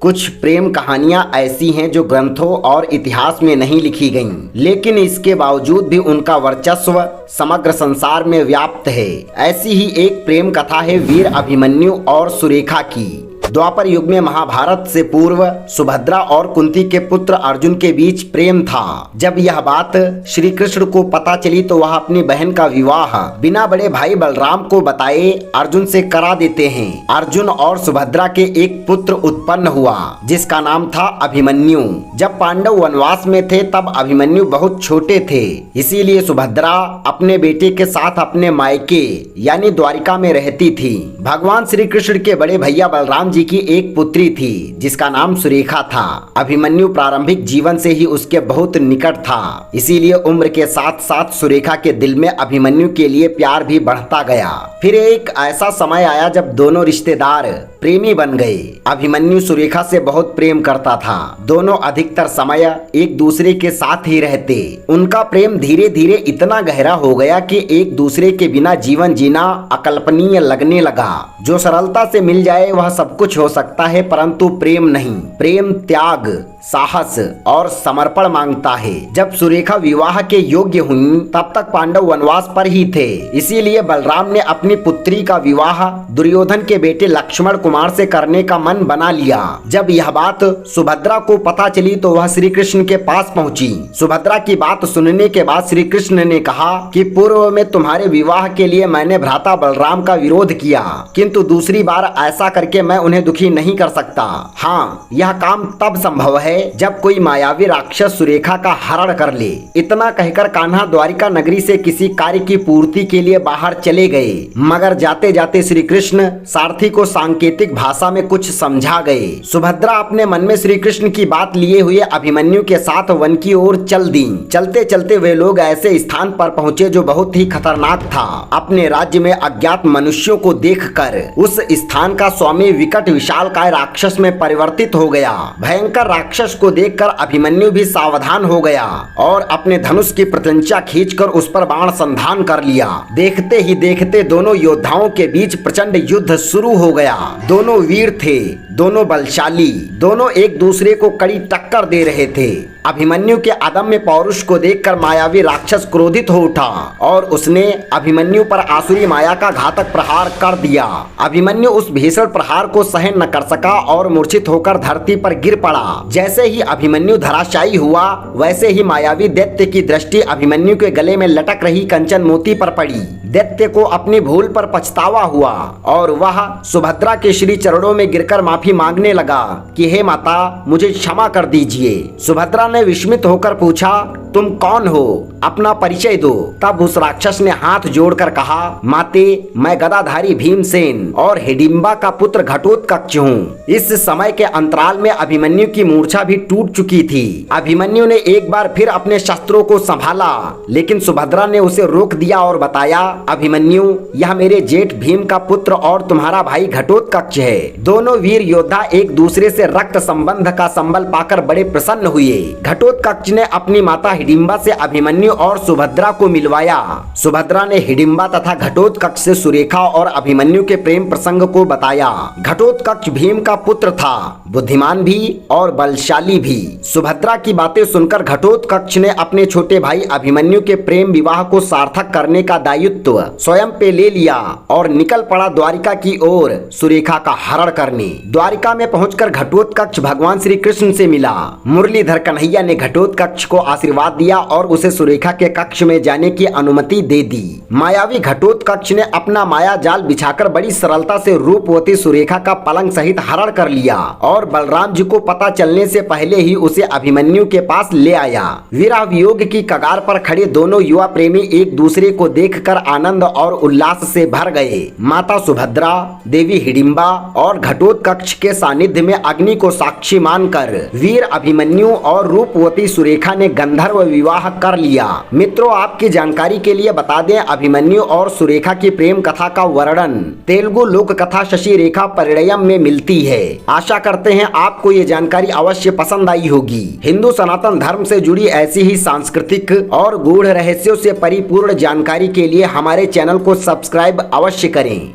कुछ प्रेम कहानियां ऐसी हैं जो ग्रंथों और इतिहास में नहीं लिखी गईं, लेकिन इसके बावजूद भी उनका वर्चस्व समग्र संसार में व्याप्त है। ऐसी ही एक प्रेम कथा है वीर अभिमन्यु और सुरेखा की। द्वापर युग में महाभारत से पूर्व सुभद्रा और कुंती के पुत्र अर्जुन के बीच प्रेम था। जब यह बात श्री कृष्ण को पता चली तो वह अपनी बहन का विवाह बिना बड़े भाई बलराम को बताए अर्जुन से करा देते हैं। अर्जुन और सुभद्रा के एक पुत्र उत्पन्न हुआ जिसका नाम था अभिमन्यु। जब पांडव वनवास में थे तब अभिमन्यु बहुत छोटे थे, इसीलिए सुभद्रा अपने बेटे के साथ अपने मायके यानी द्वारिका में रहती थी। भगवान श्री कृष्ण के बड़े भैया बलराम जी की एक पुत्री थी जिसका नाम सुरेखा था। अभिमन्यु प्रारंभिक जीवन से ही उसके बहुत निकट था, इसीलिए उम्र के साथ साथ सुरेखा के दिल में अभिमन्यु के लिए प्यार भी बढ़ता गया। फिर एक ऐसा समय आया जब दोनों रिश्तेदार प्रेमी बन गए। अभिमन्यु सुरेखा से बहुत प्रेम करता था। दोनों अधिकतर समय एक दूसरे के साथ ही रहते। उनका प्रेम धीरे धीरे इतना गहरा हो गया कि एक दूसरे के बिना जीवन जीना अकल्पनीय लगने लगा। जो सरलता से मिल जाए वह सब कुछ हो सकता है, परंतु प्रेम नहीं। प्रेम त्याग, साहस और समर्पण मांगता है। जब सुरेखा विवाह के योग्य हुई तब तक पांडव वनवास पर ही थे, इसीलिए बलराम ने अपनी पुत्री का विवाह दुर्योधन के बेटे लक्ष्मण कुमार से करने का मन बना लिया। जब यह बात सुभद्रा को पता चली तो वह श्री कृष्ण के पास पहुंची। सुभद्रा की बात सुनने के बाद श्री कृष्ण ने कहा कि पूर्व में तुम्हारे विवाह के लिए मैंने भ्राता बलराम का विरोध किया, किंतु दूसरी बार ऐसा करके मैं उन्हें दुखी नहीं कर सकता। हाँ, यह काम तब संभव है जब कोई मायावी राक्षस सुरेखा का हरण कर ले। इतना कहकर कान्हा द्वारिका नगरी से किसी कार्य की पूर्ति के लिए बाहर चले गए, मगर जाते जाते श्री कृष्ण सारथी को सांकेतिक भाषा में कुछ समझा गए। सुभद्रा अपने मन में श्री कृष्ण की बात लिए हुए अभिमन्यु के साथ वन की ओर चल दी। चलते चलते वे लोग ऐसे स्थान पर पहुँचे जो बहुत ही खतरनाक था। अपने राज्य में अज्ञात मनुष्यों को देखकर उस स्थान का स्वामी विकट विशालकाय राक्षस में परिवर्तित हो गया। भयंकर राक्षस को देखकर अभिमन्यु भी सावधान हो गया और अपने धनुष की प्रत्यंचा खींचकर उस पर बाण संधान कर लिया। देखते ही देखते दोनों योद्धाओं के बीच प्रचंड युद्ध शुरू हो गया। दोनों वीर थे, दोनों बलशाली, दोनों एक दूसरे को कड़ी टक्कर दे रहे थे। अभिमन्यु के अदम्य पौरुष को देखकर मायावी राक्षस क्रोधित हो उठा और उसने अभिमन्यु पर आसुरी माया का घातक प्रहार कर दिया। अभिमन्यु उस भीषण प्रहार को सहन न कर सका और मूर्छित होकर धरती पर गिर पड़ा। जैसे ही अभिमन्यु धराशायी हुआ वैसे ही मायावी दैत्य की दृष्टि अभिमन्यु के गले में लटक रही कंचन मोती पर पड़ी। दैत्य को अपनी भूल पर पछतावा हुआ और वह सुभद्रा के श्री चरणों में गिरकर माफी मांगने लगा कि हे माता, मुझे क्षमा कर दीजिए। सुभद्रा ने विस्मित होकर पूछा, तुम कौन हो? अपना परिचय दो। तब उस राक्षस ने हाथ जोड़कर कहा, माते, मैं गदाधारी भीमसेन और हिडिंबा का पुत्र घटोत्कच हूँ। इस समय के अंतराल में अभिमन्यु की मूर्छा भी टूट चुकी थी। अभिमन्यु ने एक बार फिर अपने शस्त्रों को संभाला, लेकिन सुभद्रा ने उसे रोक दिया और बताया, अभिमन्यु, यह मेरे जेठ भीम का पुत्र और तुम्हारा भाई घटोत्कच है। दोनों वीर योद्धा एक दूसरे से रक्त संबंध का संबल पाकर बड़े प्रसन्न हुए। घटोत्कच ने अपनी माता हिडिंबा से अभिमन्यु और सुभद्रा को मिलवाया। सुभद्रा ने हिडिंबा तथा घटोत्कच से सुरेखा और अभिमन्यु के प्रेम प्रसंग को बताया। घटोत्कच भीम का पुत्र था, बुद्धिमान भी और बलशाली भी। सुभद्रा की बातें सुनकर घटोत्कच ने अपने छोटे भाई अभिमन्यु के प्रेम विवाह को सार्थक करने का दायित्व स्वयं पे ले लिया और निकल पड़ा द्वारिका की ओर सुरेखा का हरण करने। द्वारिका में पहुंचकर घटोत्कच भगवान श्री कृष्ण से मिला। मुरलीधर कन्हैया ने घटोत्कच को आशीर्वाद दिया और उसे सुरेखा के कक्ष में जाने की अनुमति दे दी। मायावी घटोत्कच ने अपना माया जाल बिछाकर बड़ी सरलता से रूपवती सुरेखा का पलंग सहित हरण कर लिया और बलराम जी को पता चलने से पहले ही उसे अभिमन्यु के पास ले आया। विरह वियोग की कगार पर खड़े दोनों युवा प्रेमी एक दूसरे को देखकर आनंद और उल्लास से भर गए। माता सुभद्रा, देवी हिडिंबा और घटोत्कच के सानिध्य में अग्नि को साक्षी मानकर वीर अभिमन्यु और रूपवती सुरेखा ने गंधर्व विवाह कर लिया। मित्रों, आपकी जानकारी के लिए बता दें, अभिमन्यु और सुरेखा की प्रेम कथा का वर्णन तेलुगु लोक कथा शशि रेखा परिणयम में मिलती है। आशा करते हैं आपको ये जानकारी अवश्य पसंद आई होगी। हिंदू सनातन धर्म से जुड़ी ऐसी ही सांस्कृतिक और गूढ़ रहस्यों से परिपूर्ण जानकारी के लिए हमारे चैनल को सब्सक्राइब अवश्य करें।